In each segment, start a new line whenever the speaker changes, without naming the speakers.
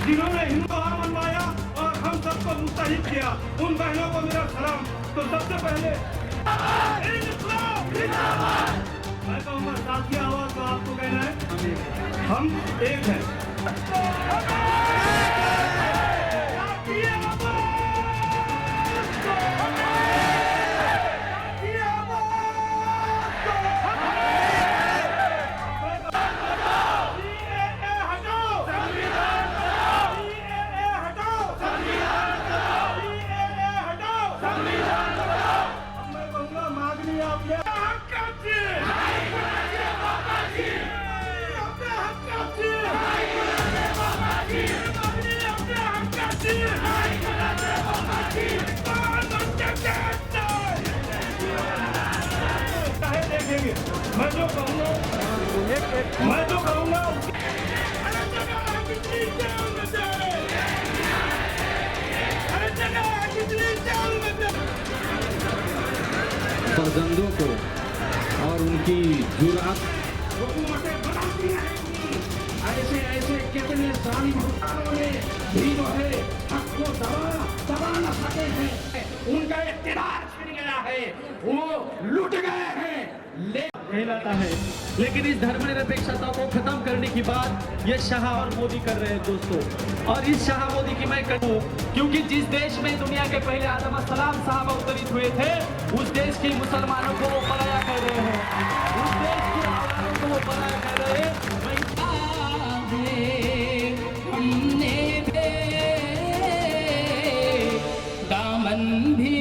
जिन्होंने हिंदू त्योहार मनवाया और हम सबको मुस्तहिद किया, उन बहनों को मेरा सलाम। तो सबसे पहले मैं कहूँगा साथी आवाज, तो आपको कहना है हम एक हैं। मैं जो कहूँगा
फर्जंदों को और उनकी जुरात
ऐसे ऐसे कितने सारी भुगतानों ने भी जो है हक को दबा न सके हैं, उनका इख्तियार छिन गया है, वो लुट गए हैं।
कहलाता है, लेकिन इस धर्मनिरपेक्षता को खत्म करने की बात ये शाह और मोदी कर रहे हैं दोस्तों। और इस शाह मोदी की मैं कहूँ, क्योंकि जिस देश में दुनिया के पहले आदम अस्सलाम साहब अवतरित हुए थे, उस देश के मुसलमानों को वो पराया कह रहे हैं, उस देश के औलादों को वो पराया कह रहे हैं।
हमने दामन भी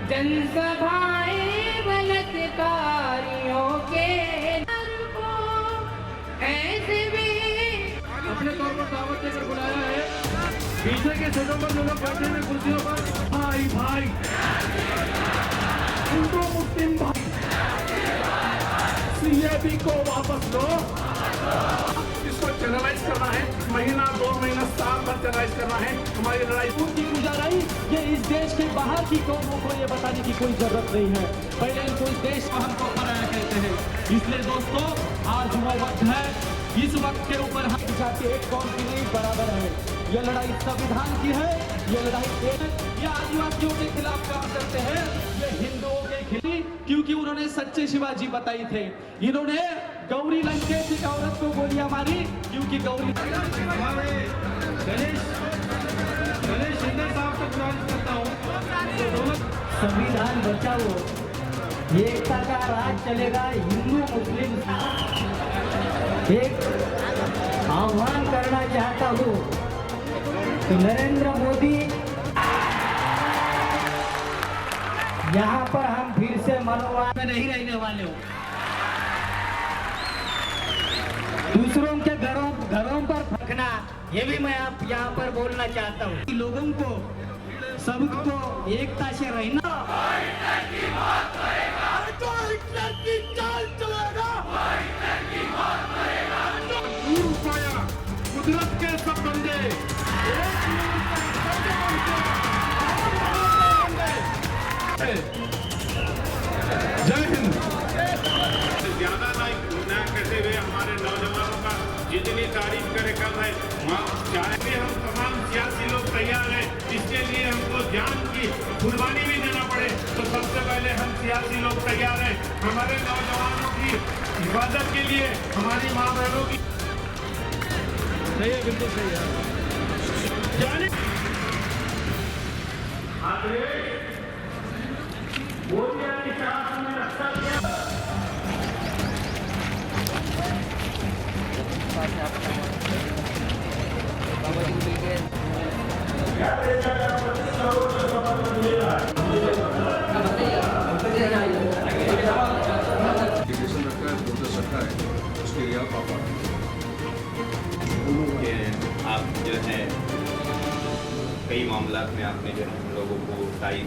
जनसभाएं बलात्कारियों के को ऐसे भी
अपने तौर पर दावत देकर बुलाया है। पीछे के सीटों पर जो लोग बैठे हैं कुर्सियों पर, भाई भाई हिंदू मुस्लिम भाई, सीएबी को वापस लो। इसको जनरलाइज करना है, महीना 2 महीना साल भर जनरलाइज करना है। हमारी लड़ाई
उनकी गुजाराई ये इस देश के बाहर की कौमों को ये बताने की कोई जरूरत नहीं है, पहले इनको इस देश को हमको पराया कहते हैं। इसलिए दोस्तों आज वो वक्त है, इस वक्त के ऊपर हम जाके एक कौम की नहीं बराबर है। ये लड़ाई संविधान की है, ये लड़ाई ये आदिवासियों के खिलाफ काम करते हैं, ये हिंदुओं के खिलाफ, क्योंकि उन्होंने सच्चे शिवाजी बताई थे। इन्होंने गौरी लंकेश की औरत को गोलियां मारी, क्योंकि गौरी
गणेश शिंदे साहब को गुजारिश करता हूँ,
संविधान बचाओ, एकता का राज चलेगा। हिंदू मुस्लिम एक आह्वान करना चाहता हूँ कि नरेंद्र मोदी, यहाँ पर हम फिर से मनोवाद में नहीं रहने वाले हो। दूसरों के घरों पर फंकना, ये भी मैं आप यहाँ पर बोलना चाहता हूँ। लोगों को सबको एकता से रहना।
कुदरत के सब बंदे जय हिंद।
ज्यादा ना करते हुए हमारे नौजवानों का जितनी तारीफ करे कम है, चाहे भी हम तमाम सियासी लोग तैयार हैं। इसके लिए हमको जान की कुर्बानी भी देना पड़े तो सबसे पहले हम सियासी लोग तैयार हैं। हमारे नौजवानों की हिफाजत के लिए, हमारी माँ बहनों की
सही है, बिल्कुल सही है।
उसके लिए आप जो है कई मामलात में आपने जो है हम लोगों को टाइप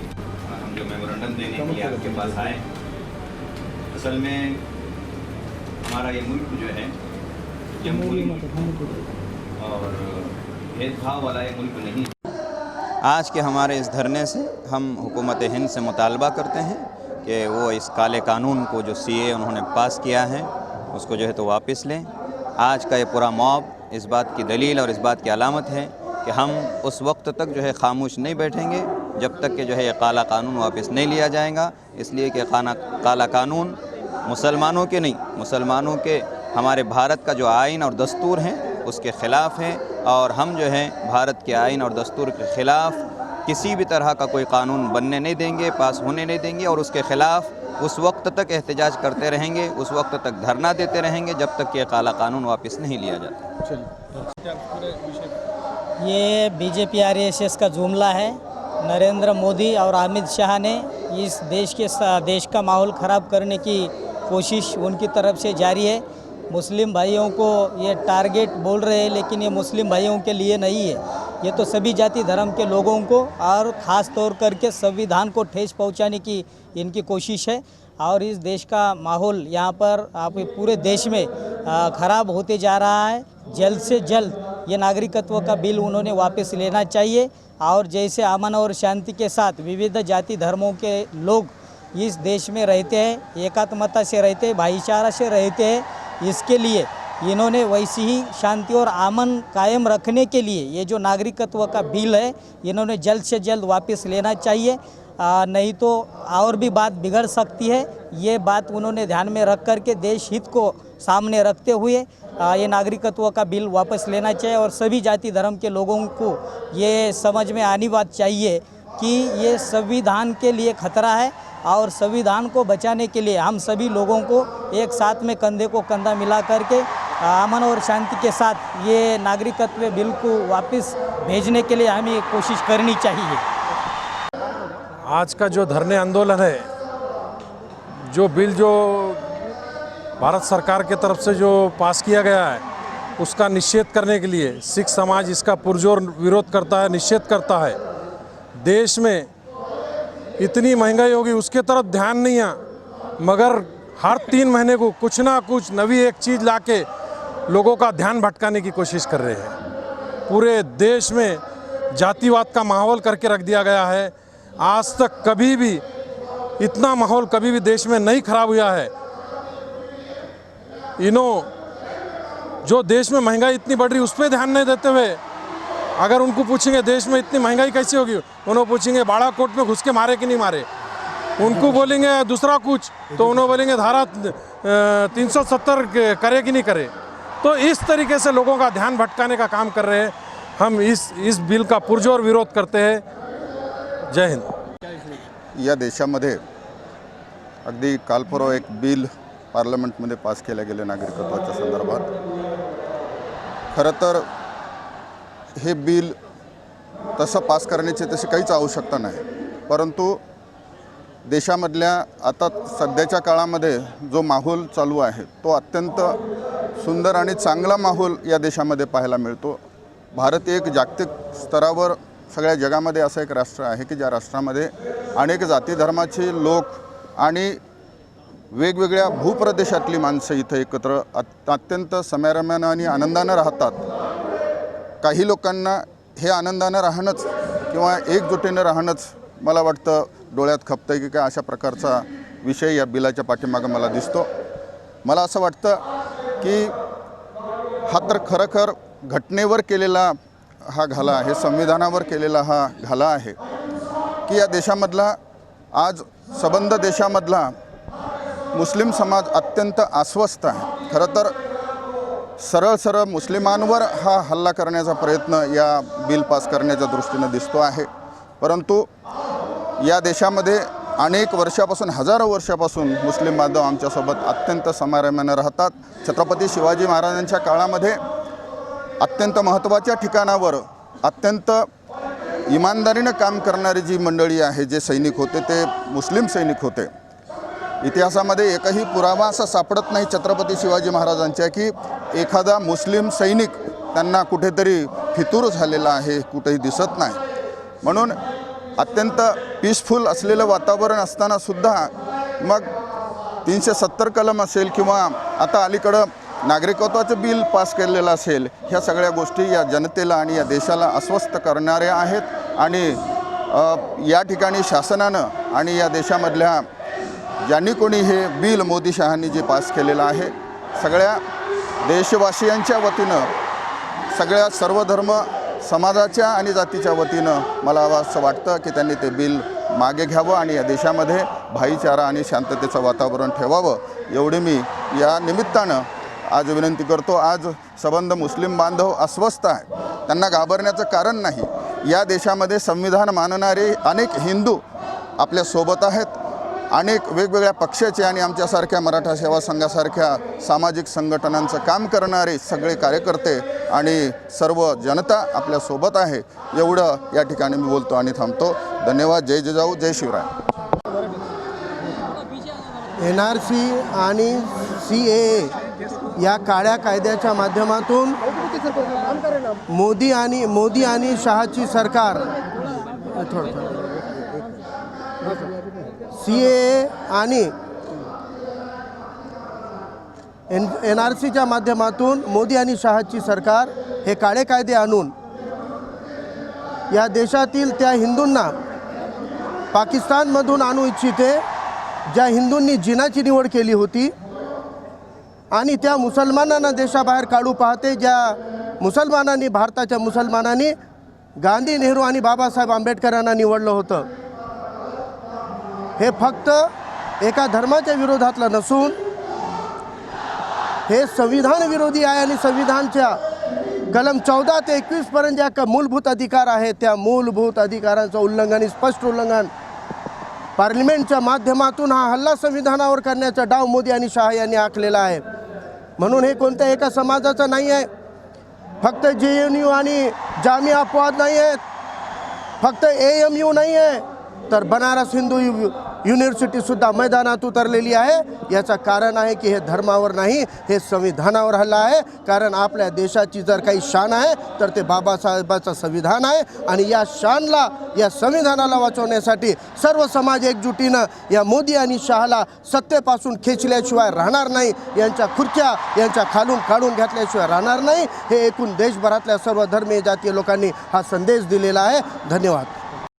हम जो मेमोरेंडम देने के लिए आपके पास आए। असल में हमारा ये मुल्क जो है जमहूरी और भेदभाव वाला ये मुल्क नहीं।
आज के हमारे इस धरने से हम हुकूमत हिंद से मुतालबा करते हैं कि वो इस काले कानून को जो CAA उन्होंने पास किया है उसको जो है तो वापस लें। आज का ये पूरा मॉब इस बात की दलील और इस बात की अलामत है कि हम उस वक्त तक जो है खामोश नहीं बैठेंगे जब तक कि जो है ये काला कानून वापस नहीं लिया जाएगा। इसलिए कि काला कानून मुसलमानों के नहीं, मुसलमानों के हमारे भारत का जो आइन और दस्तूर हैं उसके ख़िलाफ़ है और हम जो है भारत के आइन और दस्तूर के ख़िलाफ़ किसी भी तरह का कोई कानून बनने नहीं देंगे, पास होने नहीं देंगे और उसके ख़िलाफ़ उस वक्त तक एहतजाज करते रहेंगे, उस वक्त तक धरना देते रहेंगे जब तक कि काला कानून वापस नहीं लिया जाता।
ये BJP RSS का जुमला है। नरेंद्र मोदी और अमित शाह ने इस देश का माहौल ख़राब करने की कोशिश उनकी तरफ से जारी है। मुस्लिम भाइयों को ये टारगेट बोल रहे हैं, लेकिन ये मुस्लिम भाइयों के लिए नहीं है, ये तो सभी जाति धर्म के लोगों को और ख़ास तौर करके संविधान को ठेस पहुंचाने की इनकी कोशिश है। और इस देश का माहौल यहाँ पर आप पूरे देश में ख़राब होते जा रहा है। जल्द से जल्द ये नागरिकत्व का बिल उन्होंने वापस लेना चाहिए और जैसे अमन और शांति के साथ विविध जाति धर्मों के लोग इस देश में रहते हैं, एकात्मता से रहते हैं, भाईचारा से रहते हैं, इसके लिए इन्होंने वैसी ही शांति और अमन कायम रखने के लिए ये जो नागरिकत्व का बिल है इन्होंने जल्द से जल्द वापस लेना चाहिए, नहीं तो और भी बात बिगड़ सकती है। ये बात उन्होंने ध्यान में रख कर के देश हित को सामने रखते हुए ये नागरिकत्व का बिल वापस लेना चाहिए और सभी जाति धर्म के लोगों को ये समझ में आनी बात चाहिए कि ये संविधान के लिए खतरा है और संविधान को बचाने के लिए हम सभी लोगों को एक साथ में कंधे को कंधा मिला करके अमन और शांति के साथ ये नागरिकत्व बिल को वापस भेजने के लिए हमें कोशिश करनी चाहिए।
आज का जो धरने आंदोलन है, जो बिल जो भारत सरकार के तरफ से जो पास किया गया है उसका निषेध करने के लिए सिख समाज इसका पुरजोर विरोध करता है, निषेध करता है। देश में इतनी महंगाई होगी उसके तरफ ध्यान नहीं है, मगर हर 3 महीने को कुछ ना कुछ नवी एक चीज़ लाके लोगों का ध्यान भटकाने की कोशिश कर रहे हैं। पूरे देश में जातिवाद का माहौल करके रख दिया गया है। आज तक कभी भी इतना माहौल कभी भी देश में नहीं खराब हुआ है। जो देश में महंगाई इतनी बढ़ रही उस पर ध्यान नहीं देते हुए अगर उनको पूछेंगे देश में इतनी महंगाई कैसी होगी, उन्होंने पूछेंगे बालाकोट में घुस के मारे कि नहीं मारे। उनको बोलेंगे दूसरा कुछ तो उन्होंने बोलेंगे धारा 370 करे कि नहीं करे। तो इस तरीके से लोगों का ध्यान भटकाने का काम कर रहे हैं। हम इस बिल का पुरजोर विरोध करते हैं। जय हिंद।
या देशामध्ये अगदी काल परवा एक बिल पार्लमेंटमध्ये पास केले गेले नागरिकत्वाच्या संदर्भात। खरं तर हे बिल तसं पास करण्याची तशी काहीच आवश्यकता नाही, परंतु देशामधल्या आता सध्याच्या काळामध्ये जो माहोल चालू आहे तो अत्यंत सुंदर आणि चांगला माहोल या देशामध्ये पाहायला मिळतो। भारत एक जागतिक स्तरावर सगळ्या जगामध्ये असं एक राष्ट्र आहे की ज्या राष्ट्रामध्ये अनेक जाती धर्माचे लोक आणि वेगवेगळ्या भूप्रदेशातली माणसं इथं एकत्र अत्यंत समारंभाने आणि आनंदाने राहतात। काही लोकांना हे आनंदाने राहणंच किंवा एकजुटीने राहणंच मला वाटतं डोळ्यात खपतंय की काय अशा प्रकारचा विषय या बिलाच्या पाठीमागे मला दिसतो। मला असं वाटतं की हा तर खरोखर घटनेवर केलेला हा घाला आहे, संविधानावर केलेला हा घाला आहे की या देशामधला आज सबंध देशामधला मुस्लिम समाज अत्यंत अस्वस्थ आहे। खरं तर सरळ सरळ मुस्लिमांवर हा हल्ला करण्याचा प्रयत्न या बिल पास करण्याच्या दृष्टीने दिसतो आहे, परंतु या देशामध्ये अनेक वर्षापासून हजारो वर्षापासून मुस्लिम बांधव आमच्यासोबत अत्यंत समारंभाने राहतात। छत्रपती शिवाजी महाराजांच्या काळामध्ये अत्यंत महत्त्वाच्या ठिकाणावर अत्यंत इमानदारीने काम करणारी जी मंडळी आहे, जे सैनिक होते ते मुस्लिम सैनिक होते। इतिहासामध्ये एकही पुरावा असा सापडत नाही छत्रपती शिवाजी महाराजांच्या की एखादा मुस्लिम सैनिक त्यांना कुठेतरी फितूर झालेला आहे, कुठेही दिसत नाही। म्हणून अत्यंत पीसफुल असलेलं वातावरण असताना सुद्धा मग 370 कलम असेल किंवा आता अलीकडं नागरिकत्वाचं बिल पास केलेलं असेल, ह्या सगळ्या गोष्टी या जनतेला आणि या देशाला अस्वस्थ करणाऱ्या आहेत आणि या ठिकाणी शासनानं आणि या देशामधल्या ज्यांनी कोणी हे बिल मोदी शहांनी जे पास केलेलं आहे, सगळ्या देशवासियांच्या वतीनं, सगळ्या सर्वधर्म समाजाच्या आणि जातीच्या वतीनं मला असं वाटतं की त्यांनी ते बिल मागे घ्यावं आणि या देशामध्ये भाईचारा आणि शांततेचं वातावरण ठेवावं, एवढी मी या निमित्तानं आज विनंती करतो. आज संबंध मुस्लिम बांधव अस्वस्थ आहे, त्यांना घाबरण्याचं कारण नाही. या देशामध्ये संविधान मानणारे अनेक हिंदू आपल्यासोबत आहेत, अनेक वेगवेगळ्या पक्षाचे आणि आमच्यासारख्या मराठा सेवा संघासारख्या सामाजिक संघटनांचं काम करणारे सगळे कार्यकर्ते आणि सर्व जनता आपल्यासोबत आहे, एवढं या ठिकाणी मी बोलतो आणि थांबतो. धन्यवाद. जय जिजाऊ, जय शिवराय.
NRC आणि CAA या काळ्या कायद्याच्या माध्यमातून मोदी आणि शहाची सरकार CAA आणि NRCच्या माध्यमातून मोदी आणि शहाची सरकार हे काळे कायदे आणून या देशातील त्या हिंदूंना पाकिस्तानमधून आणू इच्छिते, ज्या हिंदूंनी जिनाची निवड केली होती, आणि त्या मुसलमानांना देशाबाहेर काढू पाहते, ज्या मुसलमानांनी, भारताच्या मुसलमानांनी गांधी, नेहरू आणि बाबासाहेब आंबेडकरांना निवडलं होतं. हे फक्त एका धर्माच्या विरोधातलं नसून हे संविधान विरोधी आहे आणि संविधानच्या कलम 14 ते 21 पर्यंत ज्या मूलभूत अधिकार आहेत, त्या मूलभूत अधिकारांचं उल्लंघन, स्पष्ट उल्लंघन पार्लिमेंटच्या माध्यमातून हा हल्ला संविधानावर करण्याचा डाव मोदी आणि शहा यांनी आखलेला आहे. म्हणून हे कोणत्या एका समाजाचं नाही आहे, फक्त JNU आणि जामिया अपवाद नाही आहेत, फक्त AMU नाही आहे, तर बनारस हिंदू युनिव्हर्सिटीसुद्धा मैदानात उतरलेली आहे. याचं कारण आहे की हे धर्मावर नाही, हे संविधानावर हल्ला आहे. कारण आपल्या देशाची जर काही शान आहे तर ते बाबासाहेबाचं संविधान आहे आणि या शानला, या संविधानाला वाचवण्यासाठी सर्व समाज एकजुटीनं या मोदी आणि शहाला सत्तेपासून खेचल्याशिवाय राहणार नाही, यांच्या खुर्च्या यांच्या खालून काढून घातल्याशिवाय राहणार नाही. हे एकूण देशभरातल्या सर्व धर्मीय जातीय लोकांनी हा संदेश दिलेला आहे. धन्यवाद.